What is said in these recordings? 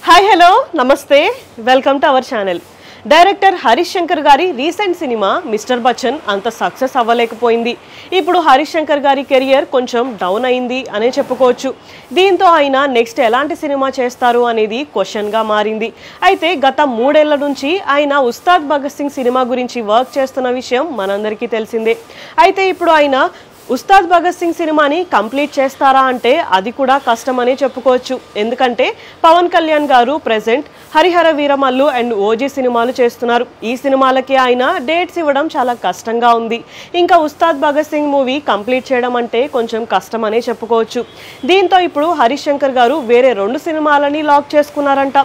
Hi hello నమస్తే welcome to our channel. Director Harish Shankar గారి recent cinema mister Bachchan అంత success అవ్వలేకపోయింది. ఇప్పుడు హరీష్ శంకర్ గారి కెరియర్ కొంచెం డౌన్ అయింది అనే చెప్పుకోవచ్చు. దీంతో ఆయన నెక్స్ట్ ఎలాంటి సినిమా చేస్తారు అనేది క్వశ్చన్గా మారింది. అయితే గత 3 ఏళ్ల నుంచి ఆయన ఉస్తాద్ భగత్ సింగ్ సినిమా గురించి వర్క్ చేస్తున్న విషయం మనందరికీ తెలిసిందే. అయితే ఇప్పుడు ఆయన ఉస్తాద్ భగత్ సింగ్ సినిమాని కంప్లీట్ చేస్తారా అంటే అది కూడా కష్టమనే చెప్పుకోవచ్చు. ఎందుకంటే పవన్ కళ్యాణ్ గారు present Harihara Veeramallu and OG సినిమాలు చేస్తున్నారు. ఈ సినిమాలకి ఆయన డేట్స్ ఇవ్వడం చాలా కష్టంగా ఉంది. ఇంకా ఉస్తాద్ భగత్ సింగ్ మూవీ కంప్లీట్ చేయడం అంటే కొంచెం కష్టమనే చెప్పుకోవచ్చు. దీంతో ఇప్పుడు హరీష్ శంకర్ గారు వేరే 2 సినిమాలని లాక్ చేసుకున్నారంట.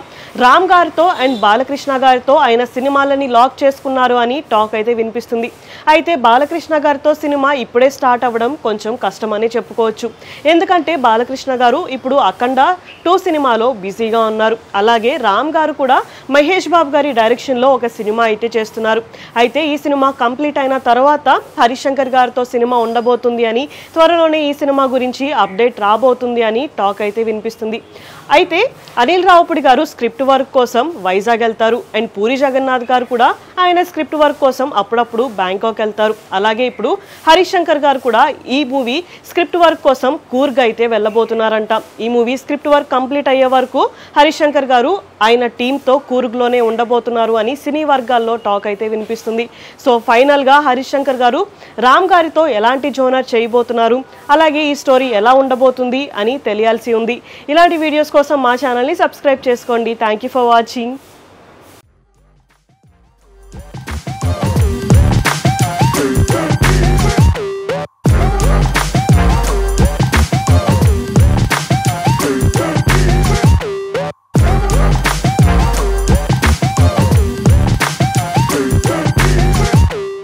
రామ్ గారితో అండ్ బాలకృష్ణ గారితో ఆయన సినిమాలని లాక్ చేసుకున్నారు అని టాక్ అయితే వినిపిస్తుంది. అయితే బాలకృష్ణ గారితో సినిమా ఇప్పుడే స్టార్ట్ అవ్వడం కొంచెం కష్టమని చెప్పుకోవచ్చు. ఎందుకంటే బాలకృష్ణ గారు ఇప్పుడు అఖండ 2 సినిమాలో బిజీగా ఉన్నారు. అలాగే రామ్ గారు కూడా మహేష్ బాబు గారి డైరెక్షన్లో ఒక సినిమా అయితే చేస్తున్నారు. అయితే ఈ సినిమా కంప్లీట్ అయిన తర్వాత హరీష్ శంకర్ గారితో సినిమా ఉండబోతుంది అని, త్వరలోనే ఈ సినిమా గురించి అప్డేట్ రాబోతుంది అని టాక్ అయితే వినిపిస్తుంది. అయితే అనిల్ రావుపూడి గారు స్క్రిప్ట్ వర్క్ కోసం వైజాగ్ వెళ్తారు. అండ్ పూరి జగన్నాథ్ గారు కూడా ఆయన స్క్రిప్ట్ వర్క్ కోసం అప్పుడప్పుడు బ్యాంకాక్ వెళ్తారు. అలాగే ఇప్పుడు హరీష్ శంకర్ గారు కూడా ఈ మూవీ స్క్రిప్ట్ వర్క్ కోసం కూర్గ్ అయితే వెళ్ళబోతున్నారంట. ఈ మూవీ స్క్రిప్ట్ వర్క్ కంప్లీట్ అయ్యే వరకు హరీష్ శంకర్ గారు ఆయన టీంతో కూర్గ్లోనే ఉండబోతున్నారు అని సినీ వర్గాల్లో టాక్ అయితే వినిపిస్తుంది. సో ఫైనల్గా హరీష్ శంకర్ గారు రామ్ గారితో ఎలాంటి జోనర్ చేయబోతున్నారు, అలాగే ఈ స్టోరీ ఎలా ఉండబోతుంది అని తెలియాల్సి ఉంది. ఇలాంటి వీడియోస్ కోసం మా ఛానల్ని సబ్స్క్రైబ్ చేసుకోండి. Thank you for watching.